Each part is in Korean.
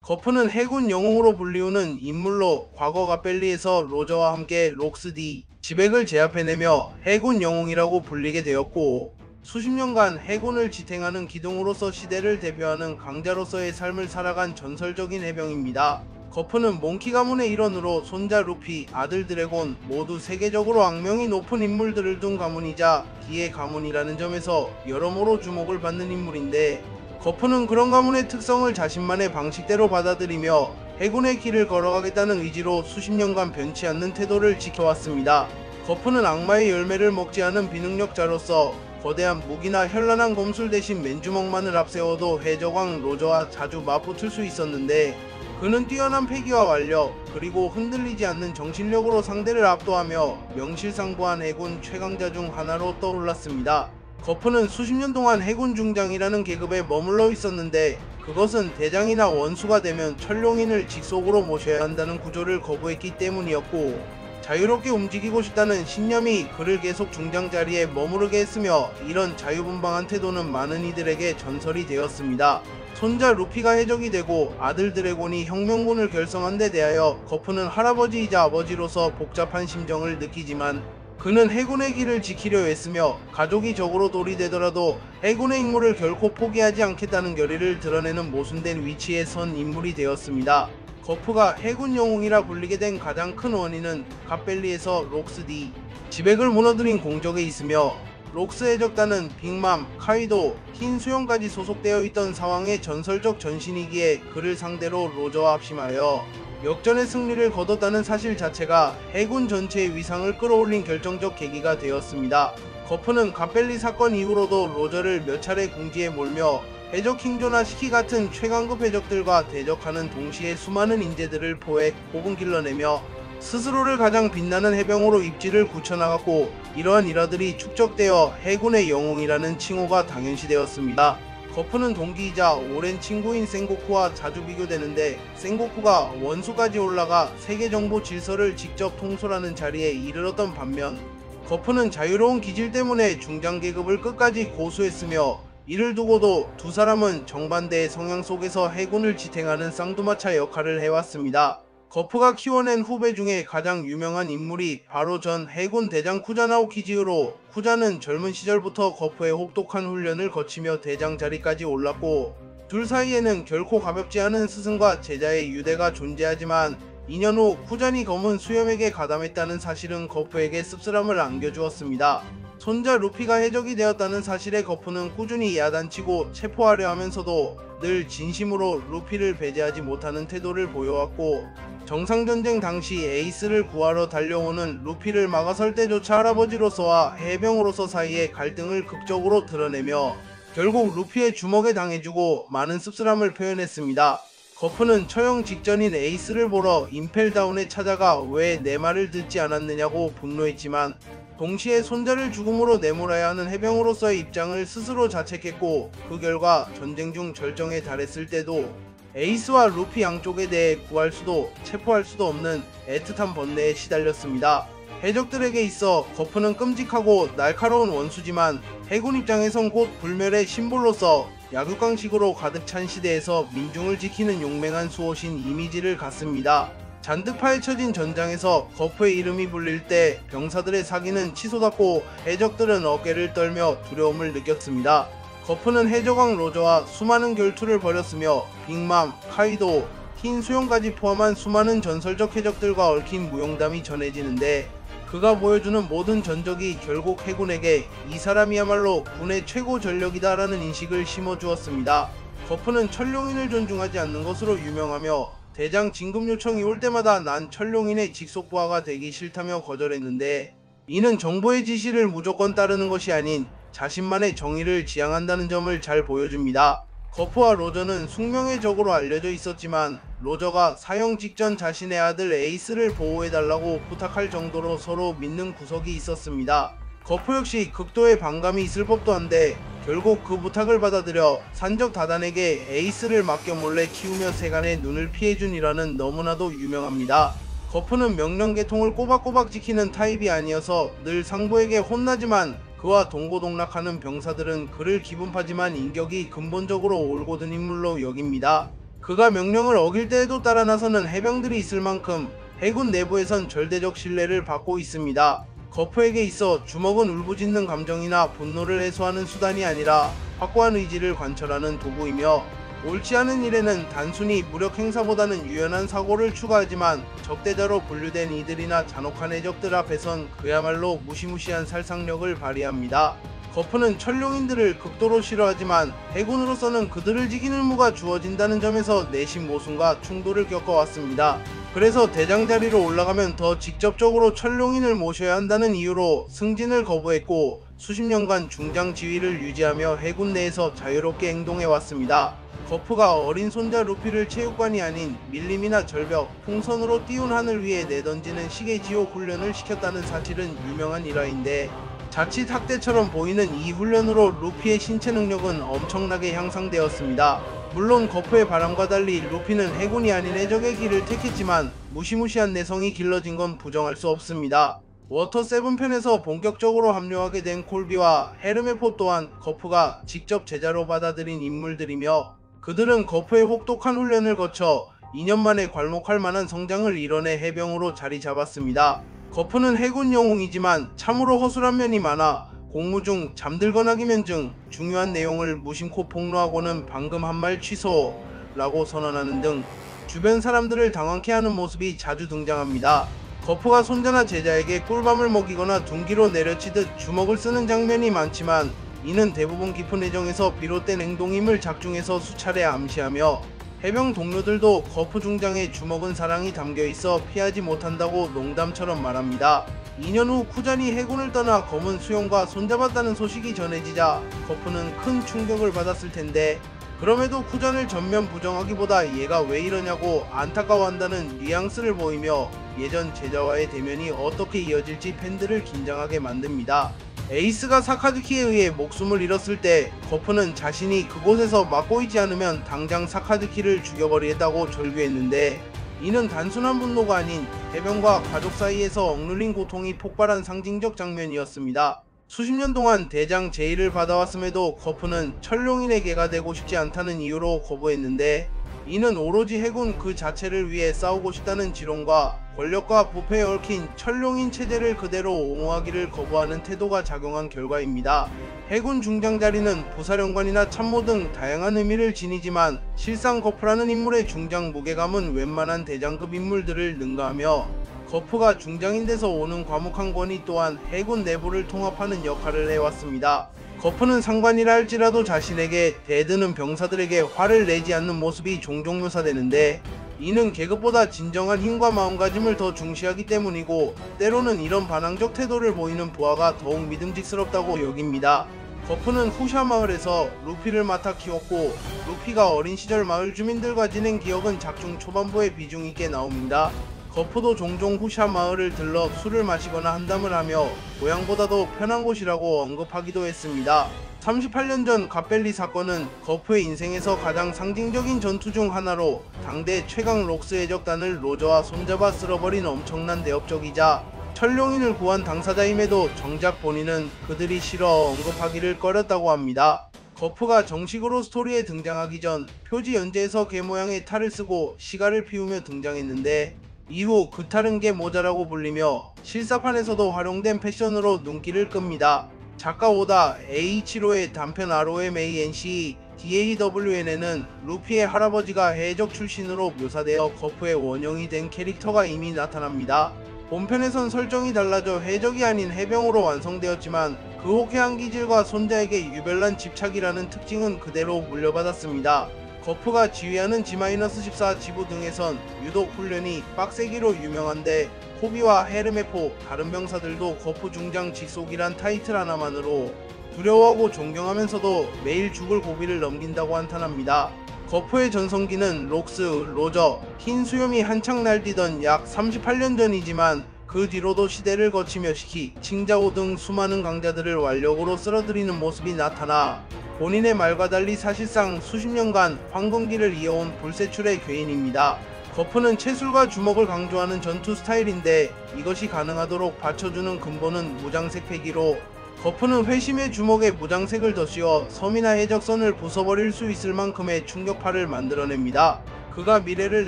거프는 해군 영웅으로 불리우는 인물로 과거 가벨리에서 로저와 함께 록스디 지백을 제압해내며 해군 영웅이라고 불리게 되었고, 수십 년간 해군을 지탱하는 기둥으로서 시대를 대표하는 강자로서의 삶을 살아간 전설적인 해병입니다. 거프는 몽키 가문의 일원으로 손자 루피, 아들 드래곤 모두 세계적으로 악명이 높은 인물들을 둔 가문이자 기의 가문이라는 점에서 여러모로 주목을 받는 인물인데, 거프는 그런 가문의 특성을 자신만의 방식대로 받아들이며 해군의 길을 걸어가겠다는 의지로 수십 년간 변치 않는 태도를 지켜왔습니다. 거프는 악마의 열매를 먹지 않은 비능력자로서 거대한 무기나 현란한 검술 대신 맨주먹만을 앞세워도 해적왕 로저와 자주 맞붙을 수 있었는데, 그는 뛰어난 패기와 완력, 그리고 흔들리지 않는 정신력으로 상대를 압도하며 명실상부한 해군 최강자 중 하나로 떠올랐습니다. 거프는 수십 년 동안 해군 중장이라는 계급에 머물러 있었는데, 그것은 대장이나 원수가 되면 천룡인을 직속으로 모셔야 한다는 구조를 거부했기 때문이었고, 자유롭게 움직이고 싶다는 신념이 그를 계속 중장 자리에 머무르게 했으며, 이런 자유분방한 태도는 많은 이들에게 전설이 되었습니다. 손자 루피가 해적이 되고 아들 드래곤이 혁명군을 결성한 데 대하여 거프는 할아버지이자 아버지로서 복잡한 심정을 느끼지만, 그는 해군의 길을 지키려 했으며 가족이 적으로 돌이 되더라도 해군의 임무를 결코 포기하지 않겠다는 결의를 드러내는 모순된 위치에 선 인물이 되었습니다. 거프가 해군 영웅이라 불리게 된 가장 큰 원인은 갓벨리에서 록스디 지백을 무너뜨린 공적에 있으며, 록스 해적단은 빅맘, 카이도, 흰 수염까지 소속되어 있던 상황의 전설적 전신이기에 그를 상대로 로저와 합심하여 역전의 승리를 거뒀다는 사실 자체가 해군 전체의 위상을 끌어올린 결정적 계기가 되었습니다. 거프는 갓벨리 사건 이후로도 로저를 몇 차례 궁지에 몰며 해적 킹조나 시키 같은 최강급 해적들과 대적하는 동시에 수많은 인재들을 포획 혹은 길러내며 스스로를 가장 빛나는 해병으로 입지를 굳혀나갔고, 이러한 일화들이 축적되어 해군의 영웅이라는 칭호가 당연시되었습니다. 거프는 동기이자 오랜 친구인 생고쿠와 자주 비교되는데, 생고쿠가 원수까지 올라가 세계정보 질서를 직접 통솔하는 자리에 이르렀던 반면, 거프는 자유로운 기질 때문에 중장계급을 끝까지 고수했으며, 이를 두고도 두 사람은 정반대의 성향 속에서 해군을 지탱하는 쌍두마차 역할을 해왔습니다. 거프가 키워낸 후배 중에 가장 유명한 인물이 바로 전 해군 대장 쿠자나오 키지우로, 쿠자는 젊은 시절부터 거프의 혹독한 훈련을 거치며 대장 자리까지 올랐고, 둘 사이에는 결코 가볍지 않은 스승과 제자의 유대가 존재하지만, 2년 후 쿠잔이 검은 수염에게 가담했다는 사실은 거프에게 씁쓸함을 안겨주었습니다. 손자 루피가 해적이 되었다는 사실에 거프는 꾸준히 야단치고 체포하려 하면서도 늘 진심으로 루피를 배제하지 못하는 태도를 보여왔고, 정상전쟁 당시 에이스를 구하러 달려오는 루피를 막아설 때조차 할아버지로서와 해병으로서 사이의 갈등을 극적으로 드러내며 결국 루피의 주먹에 당해주고 많은 씁쓸함을 표현했습니다. 거프는 처형 직전인 에이스를 보러 임펠다운에 찾아가 왜 내 말을 듣지 않았느냐고 분노했지만, 동시에 손자를 죽음으로 내몰아야 하는 해병으로서의 입장을 스스로 자책했고, 그 결과 전쟁 중 절정에 달했을 때도 에이스와 루피 양쪽에 대해 구할 수도 체포할 수도 없는 애틋한 번뇌에 시달렸습니다. 해적들에게 있어 거프는 끔찍하고 날카로운 원수지만, 해군 입장에선 곧 불멸의 심볼로서 약육강식으로 가득 찬 시대에서 민중을 지키는 용맹한 수호신 이미지를 갖습니다. 잔뜩 파헤쳐진 전장에서 거프의 이름이 불릴 때 병사들의 사기는 치솟았고, 해적들은 어깨를 떨며 두려움을 느꼈습니다. 거프는 해적왕 로저와 수많은 결투를 벌였으며, 빅맘, 카이도, 흰 수염까지 포함한 수많은 전설적 해적들과 얽힌 무용담이 전해지는데, 그가 보여주는 모든 전적이 결국 해군에게 이 사람이야말로 군의 최고 전력이다 라는 인식을 심어주었습니다. 거프는 천룡인을 존중하지 않는 것으로 유명하며, 대장 진급 요청이 올 때마다 난 천룡인의 직속부하가 되기 싫다며 거절했는데, 이는 정보의 지시를 무조건 따르는 것이 아닌 자신만의 정의를 지향한다는 점을 잘 보여줍니다. 거프와 로저는 숙명의 적으로 알려져 있었지만, 로저가 사형 직전 자신의 아들 에이스를 보호해달라고 부탁할 정도로 서로 믿는 구석이 있었습니다. 거프 역시 극도의 반감이 있을 법도 한데, 결국 그 부탁을 받아들여 산적 다단에게 에이스를 맡겨 몰래 키우며 세간의 눈을 피해준 일화는 너무나도 유명합니다. 거프는 명령계통을 꼬박꼬박 지키는 타입이 아니어서 늘 상부에게 혼나지만, 그와 동고동락하는 병사들은 그를 기분파지만 인격이 근본적으로 올곧은 인물로 여깁니다. 그가 명령을 어길 때에도 따라 나서는 해병들이 있을 만큼 해군 내부에선 절대적 신뢰를 받고 있습니다. 거푸에게 있어 주먹은 울부짖는 감정이나 분노를 해소하는 수단이 아니라 확고한 의지를 관철하는 도구이며, 옳지 않은 일에는 단순히 무력 행사보다는 유연한 사고를 추가하지만 적대자로 분류된 이들이나 잔혹한 해적들 앞에선 그야말로 무시무시한 살상력을 발휘합니다. 거푸는 천룡인들을 극도로 싫어하지만 해군으로서는 그들을 지키는 의무가 주어진다는 점에서 내심 모순과 충돌을 겪어왔습니다. 그래서 대장 자리로 올라가면 더 직접적으로 천룡인을 모셔야 한다는 이유로 승진을 거부했고, 수십 년간 중장 지위를 유지하며 해군 내에서 자유롭게 행동해왔습니다. 거푸가 어린 손자 루피를 체육관이 아닌 밀림이나 절벽, 풍선으로 띄운 하늘 위에 내던지는 시계지옥 훈련을 시켰다는 사실은 유명한 일화인데, 자칫 학대처럼 보이는 이 훈련으로 루피의 신체 능력은 엄청나게 향상되었습니다. 물론 거푸의 바람과 달리 루피는 해군이 아닌 해적의 길을 택했지만 무시무시한 내성이 길러진 건 부정할 수 없습니다. 워터 7편에서 본격적으로 합류하게 된 콜비와 헤르메포 또한 거푸가 직접 제자로 받아들인 인물들이며, 그들은 거푸의 혹독한 훈련을 거쳐 2년 만에 괄목할 만한 성장을 이뤄내 해병으로 자리 잡았습니다. 거푸는 해군 영웅이지만 참으로 허술한 면이 많아 공무 중 잠들거나 기면 중 중요한 내용을 무심코 폭로하고는 방금 한 말 취소라고 선언하는 등 주변 사람들을 당황케 하는 모습이 자주 등장합니다. 거푸가 손자나 제자에게 꿀밤을 먹이거나 둔기로 내려치듯 주먹을 쓰는 장면이 많지만 이는 대부분 깊은 애정에서 비롯된 행동임을 작중에서 수차례 암시하며, 해병 동료들도 거푸 중장의 주먹은 사랑이 담겨있어 피하지 못한다고 농담처럼 말합니다. 2년 후 쿠잔이 해군을 떠나 검은 수염과 손잡았다는 소식이 전해지자 거푸는 큰 충격을 받았을 텐데, 그럼에도 쿠잔을 전면 부정하기보다 얘가 왜 이러냐고 안타까워한다는 뉘앙스를 보이며 예전 제자와의 대면이 어떻게 이어질지 팬들을 긴장하게 만듭니다. 에이스가 사카즈키에 의해 목숨을 잃었을 때 거푸는 자신이 그곳에서 막고 있지 않으면 당장 사카즈키를 죽여버리겠다고 절규했는데, 이는 단순한 분노가 아닌 해병과 가족 사이에서 억눌린 고통이 폭발한 상징적 장면이었습니다. 수십 년 동안 대장 제의를 받아왔음에도 거푸는 천룡인의 개가 되고 싶지 않다는 이유로 거부했는데, 이는 오로지 해군 그 자체를 위해 싸우고 싶다는 지론과 권력과 부패에 얽힌 천룡인 체제를 그대로 옹호하기를 거부하는 태도가 작용한 결과입니다. 해군 중장 자리는 부사령관이나 참모 등 다양한 의미를 지니지만 실상 거푸라는 인물의 중장 무게감은 웬만한 대장급 인물들을 능가하며, 거푸가 중장인 데서 오는 과묵한 권위 또한 해군 내부를 통합하는 역할을 해왔습니다. 거푸는 상관이라 할지라도 자신에게 대드는 병사들에게 화를 내지 않는 모습이 종종 묘사되는데, 이는 계급보다 진정한 힘과 마음가짐을 더 중시하기 때문이고, 때로는 이런 반항적 태도를 보이는 부하가 더욱 믿음직스럽다고 여깁니다. 거푸는 후샤 마을에서 루피를 맡아 키웠고, 루피가 어린 시절 마을 주민들과 지낸 기억은 작중 초반부에 비중 있게 나옵니다. 거푸도 종종 후샤 마을을 들러 술을 마시거나 한담을 하며 고향보다도 편한 곳이라고 언급하기도 했습니다. 38년 전 갓벨리 사건은 거푸의 인생에서 가장 상징적인 전투 중 하나로 당대 최강 록스 해적단을 로저와 손잡아 쓸어버린 엄청난 대업적이자 천룡인을 구한 당사자임에도 정작 본인은 그들이 싫어 언급하기를 꺼렸다고 합니다. 거푸가 정식으로 스토리에 등장하기 전 표지 연재에서 개 모양의 탈을 쓰고 시가를 피우며 등장했는데, 이후 그 탈은 개 모자라고 불리며 실사판에서도 활용된 패션으로 눈길을 끕니다. 작가 오다 A이치로의 단편 ROMANC DAWN에는 루피의 할아버지가 해적 출신으로 묘사되어 거푸의 원형이 된 캐릭터가 이미 나타납니다. 본편에선 설정이 달라져 해적이 아닌 해병으로 완성되었지만 그 호쾌한 기질과 손자에게 유별난 집착이라는 특징은 그대로 물려받았습니다. 거푸가 지휘하는 G-14 지부 등에선 유독 훈련이 빡세기로 유명한데, 코비와 헤르메포, 다른 병사들도 거푸 중장 직속이란 타이틀 하나만으로 두려워하고 존경하면서도 매일 죽을 고비를 넘긴다고 한탄합니다. 거푸의 전성기는 록스, 로저, 흰 수염이 한창 날뛰던 약 38년 전이지만 그 뒤로도 시대를 거치며 시키, 칭자오 등 수많은 강자들을 완력으로 쓸어들이는 모습이 나타나 본인의 말과 달리 사실상 수십 년간 황금기를 이어온 불세출의 괴인입니다. 거푸는 채술과 주먹을 강조하는 전투 스타일인데, 이것이 가능하도록 받쳐주는 근본은 무장색 패기로, 거푸는 회심의 주먹에 무장색을 덧씌워 섬이나 해적선을 부숴버릴 수 있을 만큼의 충격파를 만들어냅니다. 그가 미래를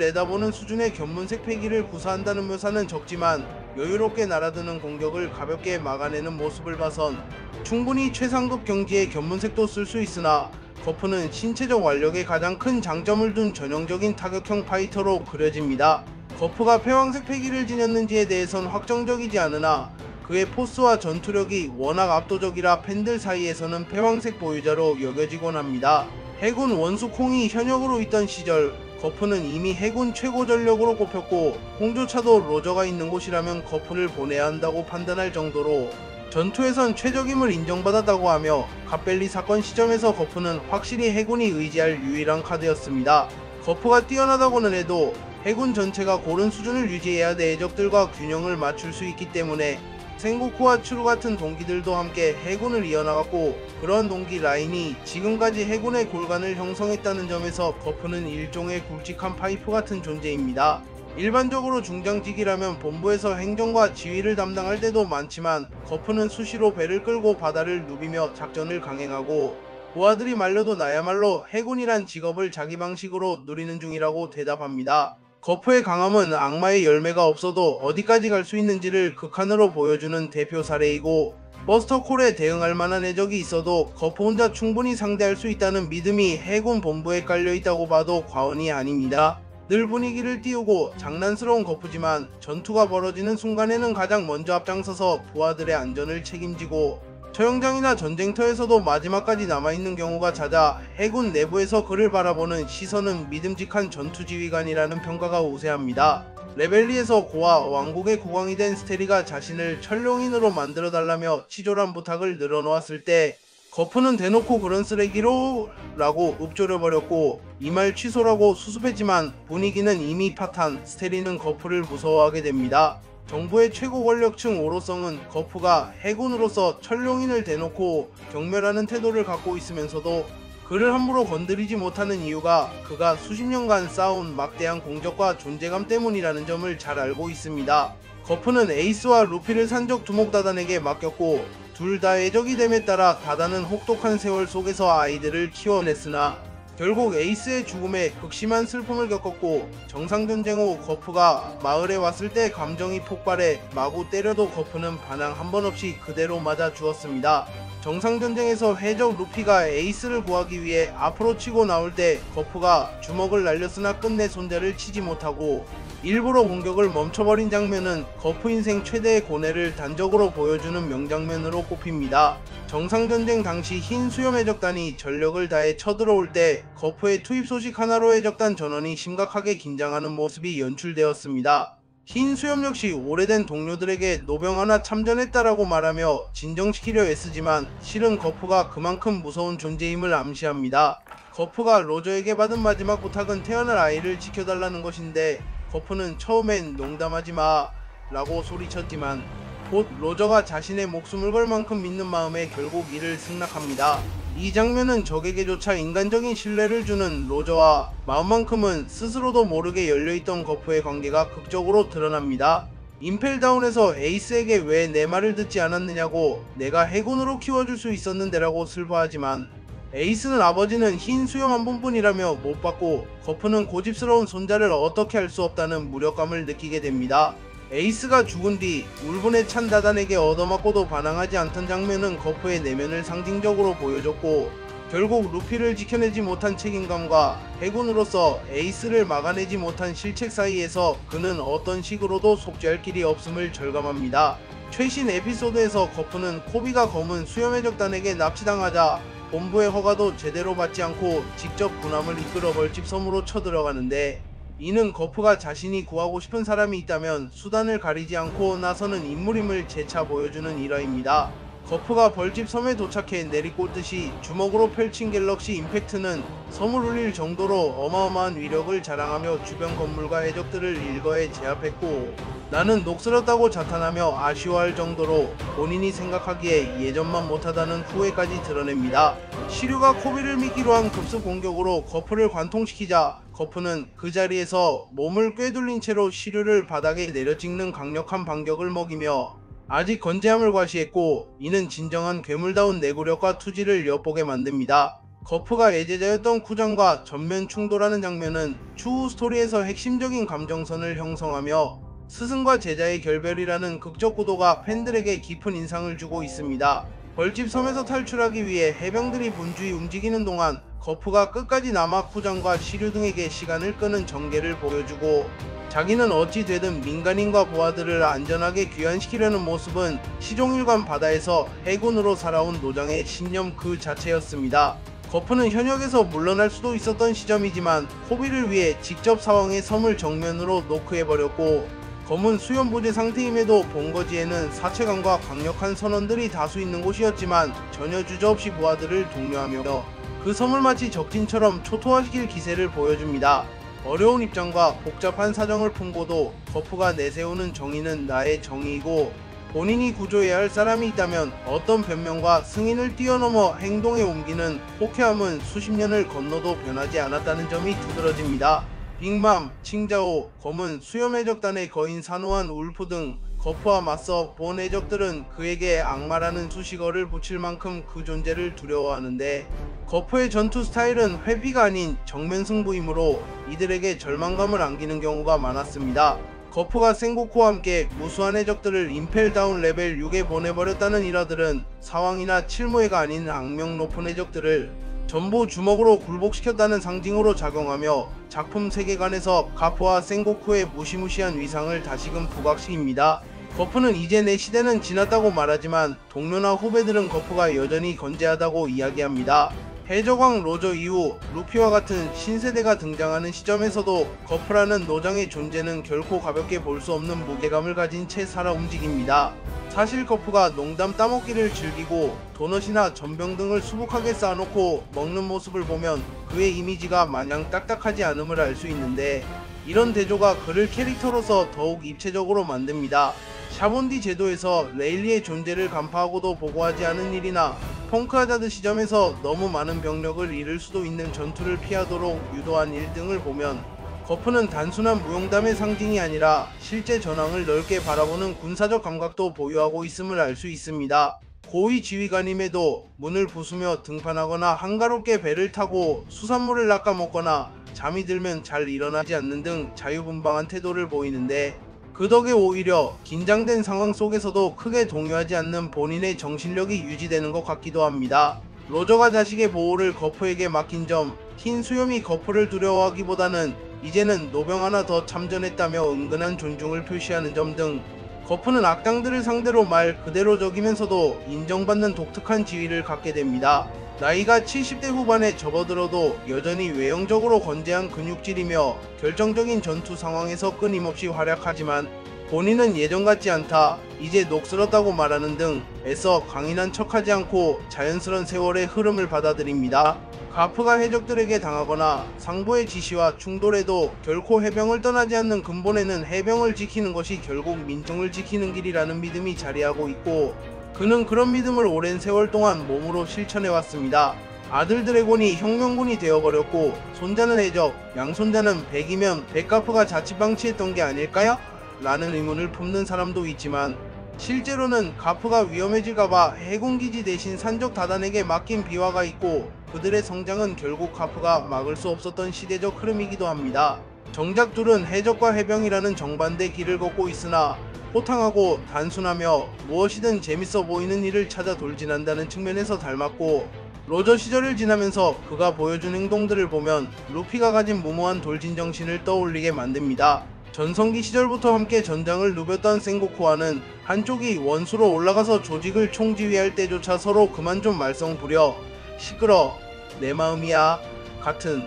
내다보는 수준의 견문색 패기를 구사한다는 묘사는 적지만 여유롭게 날아드는 공격을 가볍게 막아내는 모습을 봐선 충분히 최상급 경지의 견문색도 쓸 수 있으나 거프는 신체적 완력에 가장 큰 장점을 둔 전형적인 타격형 파이터로 그려집니다. 거프가 패왕색 패기를 지녔는지에 대해선 확정적이지 않으나 그의 포스와 전투력이 워낙 압도적이라 팬들 사이에서는 패왕색 보유자로 여겨지곤 합니다. 해군 원수 콩이 현역으로 있던 시절 거프는 이미 해군 최고 전력으로 꼽혔고 콩조차도 로저가 있는 곳이라면 거프를 보내야 한다고 판단할 정도로 전투에선 최적임을 인정받았다고 하며 갓벨리 사건 시점에서 거프는 확실히 해군이 의지할 유일한 카드였습니다. 거프가 뛰어나다고는 해도 해군 전체가 고른 수준을 유지해야 내적들과 균형을 맞출 수 있기 때문에 생고쿠와 추루 같은 동기들도 함께 해군을 이어나갔고 그러한 동기 라인이 지금까지 해군의 골간을 형성했다는 점에서 거프는 일종의 굵직한 파이프 같은 존재입니다. 일반적으로 중장직이라면 본부에서 행정과 지휘를 담당할 때도 많지만 거프는 수시로 배를 끌고 바다를 누비며 작전을 강행하고 부하들이 말려도 나야말로 해군이란 직업을 자기 방식으로 누리는 중이라고 대답합니다. 거프의 강함은 악마의 열매가 없어도 어디까지 갈 수 있는지를 극한으로 보여주는 대표 사례이고 버스터콜에 대응할 만한 해적이 있어도 거프 혼자 충분히 상대할 수 있다는 믿음이 해군 본부에 깔려있다고 봐도 과언이 아닙니다. 늘 분위기를 띄우고 장난스러운 거프지만 전투가 벌어지는 순간에는 가장 먼저 앞장서서 부하들의 안전을 책임지고 처형장이나 전쟁터에서도 마지막까지 남아있는 경우가 잦아 해군 내부에서 그를 바라보는 시선은 믿음직한 전투지휘관이라는 평가가 우세합니다. 레벨리에서 고아 왕국의 국왕이 된 스테리가 자신을 천룡인으로 만들어달라며 치졸한 부탁을 늘어놓았을 때 거프는 대놓고 그런 쓰레기로 라고 읊조려버렸고 이 말 취소라고 수습했지만 분위기는 이미 파탄, 스테리는 거프를 무서워하게 됩니다. 정부의 최고 권력층 오로성은 거프가 해군으로서 천룡인을 대놓고 경멸하는 태도를 갖고 있으면서도 그를 함부로 건드리지 못하는 이유가 그가 수십 년간 쌓아온 막대한 공적과 존재감 때문이라는 점을 잘 알고 있습니다. 거프는 에이스와 루피를 산적 두목다단에게 맡겼고 둘 다 애적이 됨에 따라 다단은 혹독한 세월 속에서 아이들을 키워냈으나 결국 에이스의 죽음에 극심한 슬픔을 겪었고 정상전쟁 후 거프가 마을에 왔을 때 감정이 폭발해 마구 때려도 거프는 반항 한 번 없이 그대로 맞아 주었습니다. 정상전쟁에서 해적 루피가 에이스를 구하기 위해 앞으로 치고 나올 때 거프가 주먹을 날렸으나 끝내 손대를 치지 못하고 일부러 공격을 멈춰버린 장면은 거프 인생 최대의 고뇌를 단적으로 보여주는 명장면으로 꼽힙니다. 정상전쟁 당시 흰 수염 해적단이 전력을 다해 쳐들어올 때 거프의 투입 소식 하나로 해적단 전원이 심각하게 긴장하는 모습이 연출되었습니다. 흰 수염 역시 오래된 동료들에게 노병 하나 참전했다라고 말하며 진정시키려 애쓰지만 실은 거프가 그만큼 무서운 존재임을 암시합니다. 거프가 로저에게 받은 마지막 부탁은 태어날 아이를 지켜달라는 것인데 거프는 처음엔 농담하지마 라고 소리쳤지만 곧 로저가 자신의 목숨을 걸 만큼 믿는 마음에 결국 이를 승낙합니다. 이 장면은 적에게조차 인간적인 신뢰를 주는 로저와 마음만큼은 스스로도 모르게 열려있던 거프의 관계가 극적으로 드러납니다. 임펠다운에서 에이스에게 왜 내 말을 듣지 않았느냐고 내가 해군으로 키워줄 수 있었는데 라고 슬퍼하지만 에이스는 아버지는 흰 수염 한 번뿐이라며 못 받고 거프는 고집스러운 손자를 어떻게 할 수 없다는 무력감을 느끼게 됩니다. 에이스가 죽은 뒤 울분에 찬 다단에게 얻어맞고도 반항하지 않던 장면은 거프의 내면을 상징적으로 보여줬고 결국 루피를 지켜내지 못한 책임감과 해군으로서 에이스를 막아내지 못한 실책 사이에서 그는 어떤 식으로도 속죄할 길이 없음을 절감합니다. 최신 에피소드에서 거프는 코비가 검은 수염해적단에게 납치당하자 본부의 허가도 제대로 받지 않고 직접 군함을 이끌어 벌집 섬으로 쳐들어가는데 이는 거프가 자신이 구하고 싶은 사람이 있다면 수단을 가리지 않고 나서는 인물임을 재차 보여주는 일화입니다. 거프가 벌집 섬에 도착해 내리꽂듯이 주먹으로 펼친 갤럭시 임팩트는 섬을 울릴 정도로 어마어마한 위력을 자랑하며 주변 건물과 해적들을 일거에 제압했고 나는 녹슬었다고 자탄하며 아쉬워할 정도로 본인이 생각하기에 예전만 못하다는 후회까지 드러냅니다. 시류가 코비를 미끼로 한 급습 공격으로 거프를 관통시키자 거프는 그 자리에서 몸을 꿰둘린 채로 시류를 바닥에 내려찍는 강력한 반격을 먹이며 아직 건재함을 과시했고 이는 진정한 괴물다운 내구력과 투지를 엿보게 만듭니다. 거프가 애제자였던 쿠장과 전면 충돌하는 장면은 추후 스토리에서 핵심적인 감정선을 형성하며 스승과 제자의 결별이라는 극적 구도가 팬들에게 깊은 인상을 주고 있습니다. 벌집 섬에서 탈출하기 위해 해병들이 분주히 움직이는 동안 거프가 끝까지 남아 쿠장과 시류 등에게 시간을 끄는 전개를 보여주고 자기는 어찌 되든 민간인과 부하들을 안전하게 귀환시키려는 모습은 시종일관 바다에서 해군으로 살아온 노장의 신념 그 자체였습니다. 거프는 현역에서 물러날 수도 있었던 시점이지만 호비를 위해 직접 사왕의 섬을 정면으로 노크해버렸고 검은 수염보제 상태임에도 본거지에는 사체감과 강력한 선원들이 다수 있는 곳이었지만 전혀 주저없이 부하들을 독려하며 그 섬을 마치 적진처럼 초토화시킬 기세를 보여줍니다. 어려운 입장과 복잡한 사정을 품고도 거프가 내세우는 정의는 나의 정의이고 본인이 구조해야 할 사람이 있다면 어떤 변명과 승인을 뛰어넘어 행동에 옮기는 호쾌함은 수십 년을 건너도 변하지 않았다는 점이 두드러집니다. 빅맘, 칭자오, 검은 수염해적단의 거인 산호한 울프 등 거프와 맞서 본 해적들은 그에게 악마라는 수식어를 붙일 만큼 그 존재를 두려워하는데 거프의 전투 스타일은 회피가 아닌 정면 승부이므로 이들에게 절망감을 안기는 경우가 많았습니다. 거프가 생고쿠와 함께 무수한 해적들을 임펠다운 레벨 6에 보내버렸다는 일화들은 사왕이나 칠무해가 아닌 악명 높은 해적들을 전부 주먹으로 굴복시켰다는 상징으로 작용하며 작품 세계관에서 가프와 생고쿠의 무시무시한 위상을 다시금 부각시킵니다. 거프는 이제 내 시대는 지났다고 말하지만 동료나 후배들은 거프가 여전히 건재하다고 이야기합니다. 해적왕 로저 이후 루피와 같은 신세대가 등장하는 시점에서도 거프라는 노장의 존재는 결코 가볍게 볼 수 없는 무게감을 가진 채 살아 움직입니다. 사실 거프가 농담 따먹기를 즐기고 도넛이나 전병 등을 수북하게 쌓아놓고 먹는 모습을 보면 그의 이미지가 마냥 딱딱하지 않음을 알 수 있는데 이런 대조가 그를 캐릭터로서 더욱 입체적으로 만듭니다. 샤본디 제도에서 레일리의 존재를 간파하고도 보고하지 않은 일이나 펑크하자드 시점에서 너무 많은 병력을 잃을 수도 있는 전투를 피하도록 유도한 일 등을 보면 거프는 단순한 무용담의 상징이 아니라 실제 전황을 넓게 바라보는 군사적 감각도 보유하고 있음을 알 수 있습니다. 고위 지휘관임에도 문을 부수며 등판하거나 한가롭게 배를 타고 수산물을 낚아먹거나 잠이 들면 잘 일어나지 않는 등 자유분방한 태도를 보이는데 그 덕에 오히려 긴장된 상황 속에서도 크게 동요하지 않는 본인의 정신력이 유지되는 것 같기도 합니다. 로저가 자식의 보호를 거프에게 맡긴 점, 흰 수염이 거프를 두려워하기보다는 이제는 노병 하나 더 참전했다며 은근한 존중을 표시하는 점 등 거프는 악당들을 상대로 말 그대로 적이면서도 인정받는 독특한 지위를 갖게 됩니다. 나이가 70대 후반에 접어들어도 여전히 외형적으로 건재한 근육질이며 결정적인 전투 상황에서 끊임없이 활약하지만 본인은 예전 같지 않다, 이제 녹슬었다고 말하는 등 애써 강인한 척하지 않고 자연스런 세월의 흐름을 받아들입니다. 가프가 해적들에게 당하거나 상부의 지시와 충돌해도 결코 해병을 떠나지 않는 근본에는 해병을 지키는 것이 결국 민중을 지키는 길이라는 믿음이 자리하고 있고 그는 그런 믿음을 오랜 세월 동안 몸으로 실천해왔습니다. 아들 드래곤이 혁명군이 되어버렸고 손자는 해적, 양손자는 백이면 백가프가 자취방치했던 게 아닐까요? 라는 의문을 품는 사람도 있지만 실제로는 가프가 위험해질까봐 해군기지 대신 산적 다단에게 맡긴 비화가 있고 그들의 성장은 결국 가프가 막을 수 없었던 시대적 흐름이기도 합니다. 정작 둘은 해적과 해병이라는 정반대 길을 걷고 있으나 호탕하고 단순하며 무엇이든 재밌어 보이는 일을 찾아 돌진한다는 측면에서 닮았고 로저 시절을 지나면서 그가 보여준 행동들을 보면 루피가 가진 무모한 돌진 정신을 떠올리게 만듭니다. 전성기 시절부터 함께 전장을 누볐던 생고쿠와는 한쪽이 원수로 올라가서 조직을 총지휘할 때조차 서로 그만 좀 말썽 부려 시끄러 내 마음이야 같은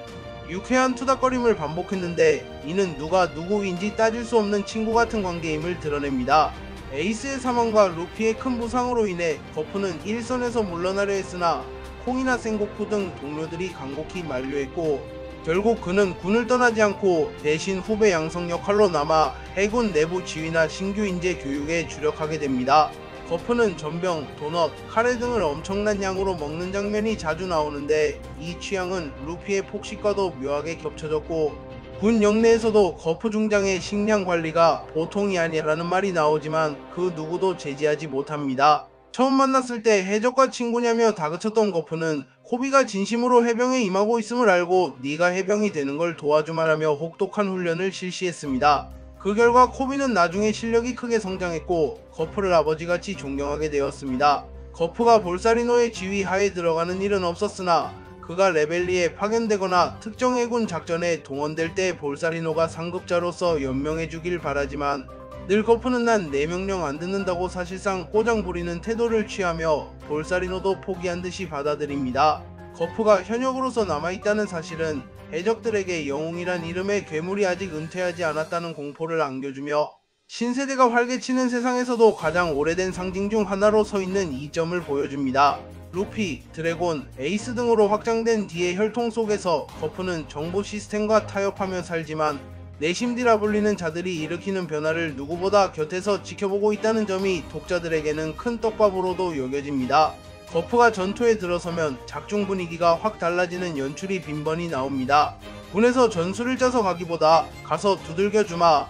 유쾌한 투닥거림을 반복했는데 이는 누가 누구인지 따질 수 없는 친구 같은 관계임을 드러냅니다. 에이스의 사망과 루피의 큰 부상으로 인해 거프는 1선에서 물러나려 했으나 콩이나 생고쿠 등 동료들이 간곡히 만류했고 결국 그는 군을 떠나지 않고 대신 후배 양성 역할로 남아 해군 내부 지휘나 신규 인재 교육에 주력하게 됩니다. 거프는 전병, 도넛, 카레 등을 엄청난 양으로 먹는 장면이 자주 나오는데 이 취향은 루피의 폭식과도 묘하게 겹쳐졌고 군 영내에서도 거프 중장의 식량 관리가 보통이 아니라는 말이 나오지만 그 누구도 제지하지 못합니다. 처음 만났을 때 해적과 친구냐며 다그쳤던 거프는 코비가 진심으로 해병에 임하고 있음을 알고 네가 해병이 되는 걸 도와주마라며 혹독한 훈련을 실시했습니다. 그 결과 코비는 나중에 실력이 크게 성장했고 거프를 아버지같이 존경하게 되었습니다. 거프가 볼사리노의 지휘 하에 들어가는 일은 없었으나 그가 레벨리에 파견되거나 특정 해군 작전에 동원될 때 볼사리노가 상급자로서 연명해주길 바라지만 늘 거프는 난 내 명령 안 듣는다고 사실상 꼬장 부리는 태도를 취하며 볼사리노도 포기한 듯이 받아들입니다. 거프가 현역으로서 남아있다는 사실은 해적들에게 영웅이란 이름의 괴물이 아직 은퇴하지 않았다는 공포를 안겨주며 신세대가 활개치는 세상에서도 가장 오래된 상징 중 하나로 서있는 이점을 보여줍니다. 루피, 드래곤, 에이스 등으로 확장된 D의 혈통 속에서 거프는 정보 시스템과 타협하며 살지만 내심디라 불리는 자들이 일으키는 변화를 누구보다 곁에서 지켜보고 있다는 점이 독자들에게는 큰 떡밥으로도 여겨집니다. 거프가 전투에 들어서면 작중 분위기가 확 달라지는 연출이 빈번히 나옵니다. 군에서 전술을 짜서 가기보다 가서 두들겨주마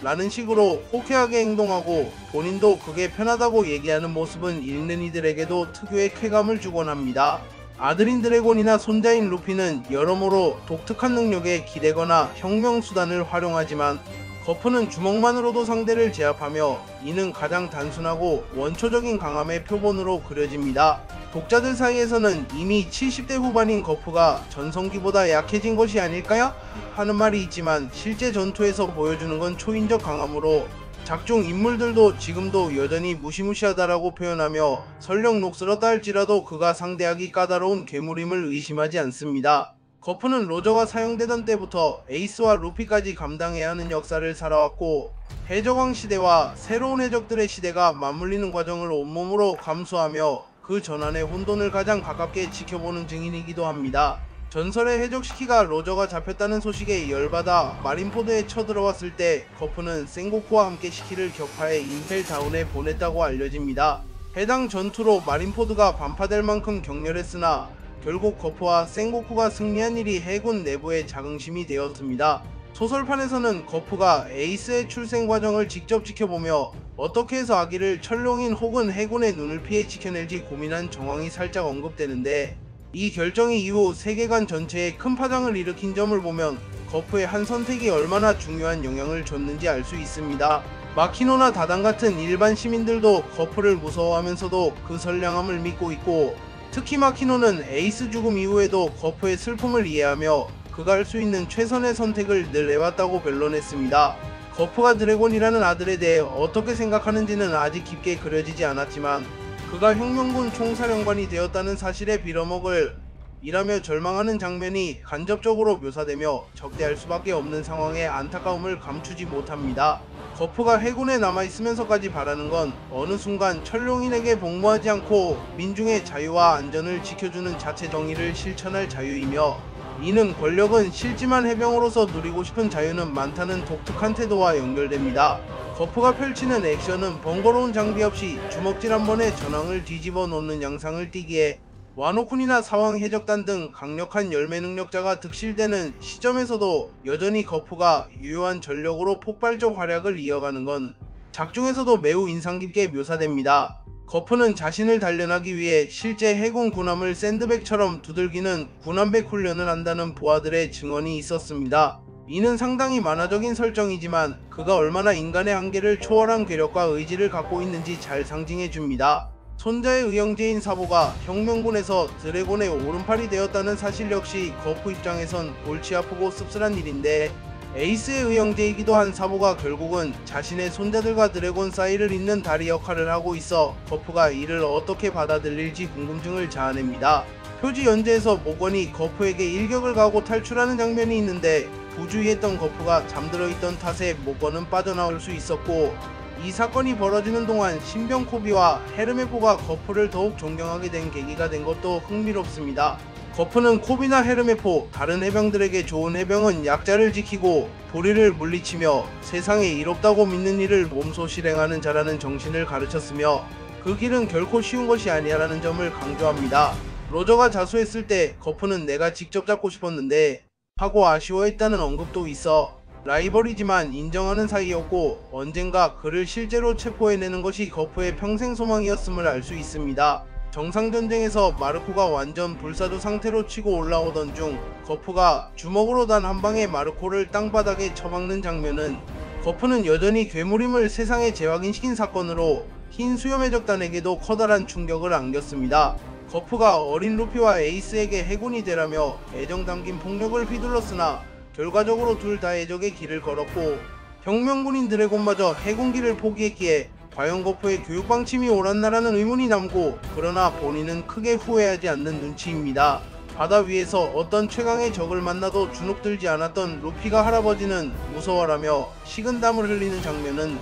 라는 식으로 호쾌하게 행동하고 본인도 그게 편하다고 얘기하는 모습은 읽는 이들에게도 특유의 쾌감을 주곤 합니다. 아들인 드래곤이나 손자인 루피는 여러모로 독특한 능력에 기대거나 혁명수단을 활용하지만 거프는 주먹만으로도 상대를 제압하며 이는 가장 단순하고 원초적인 강함의 표본으로 그려집니다. 독자들 사이에서는 이미 70대 후반인 거프가 전성기보다 약해진 것이 아닐까요? 하는 말이 있지만 실제 전투에서 보여주는 건 초인적 강함으로 작중 인물들도 지금도 여전히 무시무시하다라고 표현하며 설령 녹슬었다 할지라도 그가 상대하기 까다로운 괴물임을 의심하지 않습니다. 거프는 로저가 사용되던 때부터 에이스와 루피까지 감당해야 하는 역사를 살아왔고 해적왕 시대와 새로운 해적들의 시대가 맞물리는 과정을 온몸으로 감수하며 그 전환의 혼돈을 가장 가깝게 지켜보는 증인이기도 합니다. 전설의 해적시키가 로저가 잡혔다는 소식에 열받아 마린포드에 쳐들어왔을 때 거프는 생고쿠와 함께 시키를 격파해 임펠다운에 보냈다고 알려집니다. 해당 전투로 마린포드가 반파될 만큼 격렬했으나 결국 거프와 생고쿠가 승리한 일이 해군 내부의 자긍심이 되었습니다. 소설판에서는 거프가 에이스의 출생 과정을 직접 지켜보며 어떻게 해서 아기를 철룡인 혹은 해군의 눈을 피해 지켜낼지 고민한 정황이 살짝 언급되는데 이 결정이 이후 세계관 전체에 큰 파장을 일으킨 점을 보면 거프의 한 선택이 얼마나 중요한 영향을 줬는지 알 수 있습니다. 마키노나 다단 같은 일반 시민들도 거프를 무서워하면서도 그 선량함을 믿고 있고 특히 마키노는 에이스 죽음 이후에도 거프의 슬픔을 이해하며 그가 할 수 있는 최선의 선택을 늘 해왔다고 변론했습니다. 거프가 드래곤이라는 아들에 대해 어떻게 생각하는지는 아직 깊게 그려지지 않았지만 그가 혁명군 총사령관이 되었다는 사실에 빌어먹을 이라며 절망하는 장면이 간접적으로 묘사되며 적대할 수밖에 없는 상황에 안타까움을 감추지 못합니다. 거프가 해군에 남아있으면서까지 바라는 건 어느 순간 천룡인에게 복무하지 않고 민중의 자유와 안전을 지켜주는 자체 정의를 실천할 자유이며 이는 권력은 실지만 해병으로서 누리고 싶은 자유는 많다는 독특한 태도와 연결됩니다. 거프가 펼치는 액션은 번거로운 장비 없이 주먹질 한 번에 전황을 뒤집어 놓는 양상을 띠기에 와노쿤이나 사왕 해적단 등 강력한 열매 능력자가 득실되는 시점에서도 여전히 거프가 유효한 전력으로 폭발적 활약을 이어가는 건 작중에서도 매우 인상깊게 묘사됩니다. 거프는 자신을 단련하기 위해 실제 해군 군함을 샌드백처럼 두들기는 군함백 훈련을 한다는 부하들의 증언이 있었습니다. 이는 상당히 만화적인 설정이지만 그가 얼마나 인간의 한계를 초월한 괴력과 의지를 갖고 있는지 잘 상징해줍니다. 손자의 의형제인 사보가 혁명군에서 드래곤의 오른팔이 되었다는 사실 역시 거프 입장에선 골치 아프고 씁쓸한 일인데 에이스의 의형제이기도 한 사보가 결국은 자신의 손자들과 드래곤 사이를 잇는 다리 역할을 하고 있어 거프가 이를 어떻게 받아들일지 궁금증을 자아냅니다. 표지 연재에서 모건이 거프에게 일격을 가하고 탈출하는 장면이 있는데 부주의했던 거프가 잠들어 있던 탓에 모건은 빠져나올 수 있었고 이 사건이 벌어지는 동안 신병 코비와 헤르메포가 거프를 더욱 존경하게 된 계기가 된 것도 흥미롭습니다. 거프는 코비나 헤르메포, 다른 해병들에게 좋은 해병은 약자를 지키고 불의를 물리치며 세상에 이롭다고 믿는 일을 몸소 실행하는 자라는 정신을 가르쳤으며 그 길은 결코 쉬운 것이 아니라는 점을 강조합니다. 로저가 자수했을 때 거프는 내가 직접 잡고 싶었는데 하고 아쉬워했다는 언급도 있어 라이벌이지만 인정하는 사이였고 언젠가 그를 실제로 체포해내는 것이 거프의 평생 소망이었음을 알 수 있습니다. 정상전쟁에서 마르코가 완전 불사조 상태로 치고 올라오던 중 거프가 주먹으로 단 한 방에 마르코를 땅바닥에 처박는 장면은 거프는 여전히 괴물임을 세상에 재확인시킨 사건으로 흰 수염해적단에게도 커다란 충격을 안겼습니다. 거프가 어린 루피와 에이스에게 해군이 되라며 애정 담긴 폭력을 휘둘렀으나 결과적으로 둘 다 해적의 길을 걸었고 혁명군인 드래곤마저 해군길을 포기했기에 과연 거프의 교육방침이 옳았나라는 의문이 남고 그러나 본인은 크게 후회하지 않는 눈치입니다. 바다 위에서 어떤 최강의 적을 만나도 주눅들지 않았던 루피가 할아버지는 무서워라며 식은땀을 흘리는 장면은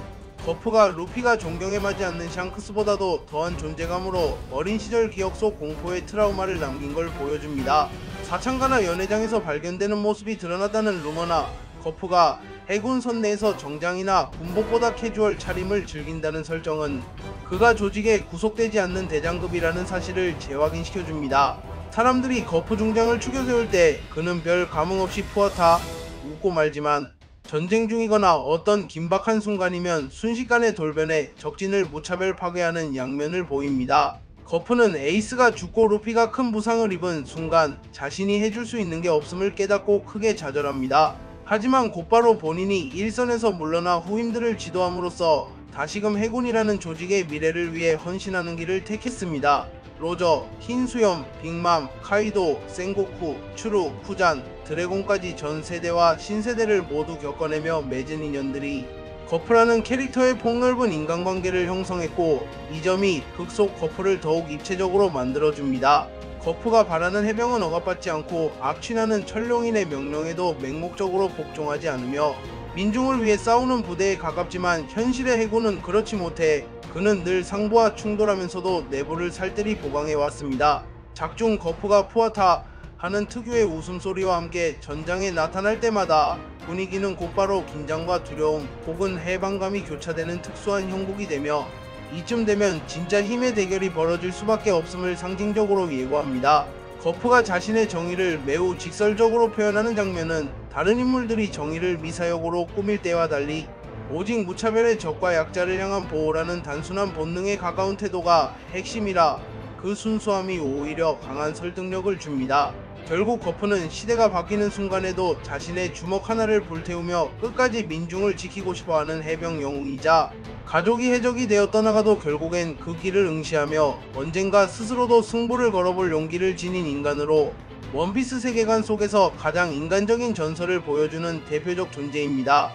거프가 루피가 존경에 맞지 않는 샹크스보다도 더한 존재감으로 어린 시절 기억 속 공포의 트라우마를 남긴 걸 보여줍니다. 사창가나 연회장에서 발견되는 모습이 드러났다는 루머나 거프가 해군 선내에서 정장이나 군복보다 캐주얼 차림을 즐긴다는 설정은 그가 조직에 구속되지 않는 대장급이라는 사실을 재확인시켜줍니다. 사람들이 거프 중장을 추겨 세울 때 그는 별 감흥 없이 푸어타 웃고 말지만 전쟁 중이거나 어떤 긴박한 순간이면 순식간에 돌변해 적진을 무차별 파괴하는 양면을 보입니다. 거프는 에이스가 죽고 루피가 큰 부상을 입은 순간 자신이 해줄 수 있는 게 없음을 깨닫고 크게 좌절합니다. 하지만 곧바로 본인이 일선에서 물러나 후임들을 지도함으로써 다시금 해군이라는 조직의 미래를 위해 헌신하는 길을 택했습니다. 로저, 흰수염, 빅맘, 카이도, 센고쿠, 추루, 푸잔, 드래곤까지 전 세대와 신세대를 모두 겪어내며 맺은 인연들이 거프라는 캐릭터의 폭넓은 인간관계를 형성했고 이 점이 극 속 거프를 더욱 입체적으로 만들어줍니다. 거프가 바라는 해병은 억압받지 않고 악취나는 천룡인의 명령에도 맹목적으로 복종하지 않으며 민중을 위해 싸우는 부대에 가깝지만 현실의 해군은 그렇지 못해 그는 늘 상부와 충돌하면서도 내부를 살뜰히 보강해왔습니다. 작중 거프가 푸아타 하는 특유의 웃음소리와 함께 전장에 나타날 때마다 분위기는 곧바로 긴장과 두려움 혹은 해방감이 교차되는 특수한 형국이 되며 이쯤 되면 진짜 힘의 대결이 벌어질 수밖에 없음을 상징적으로 예고합니다. 거프가 자신의 정의를 매우 직설적으로 표현하는 장면은 다른 인물들이 정의를 미사역으로 꾸밀 때와 달리 오직 무차별의 적과 약자를 향한 보호라는 단순한 본능에 가까운 태도가 핵심이라 그 순수함이 오히려 강한 설득력을 줍니다. 결국 거프는 시대가 바뀌는 순간에도 자신의 주먹 하나를 불태우며 끝까지 민중을 지키고 싶어하는 해병 영웅이자 가족이 해적이 되어 떠나가도 결국엔 그 길을 응시하며 언젠가 스스로도 승부를 걸어볼 용기를 지닌 인간으로 원피스 세계관 속에서 가장 인간적인 전설을 보여주는 대표적 존재입니다.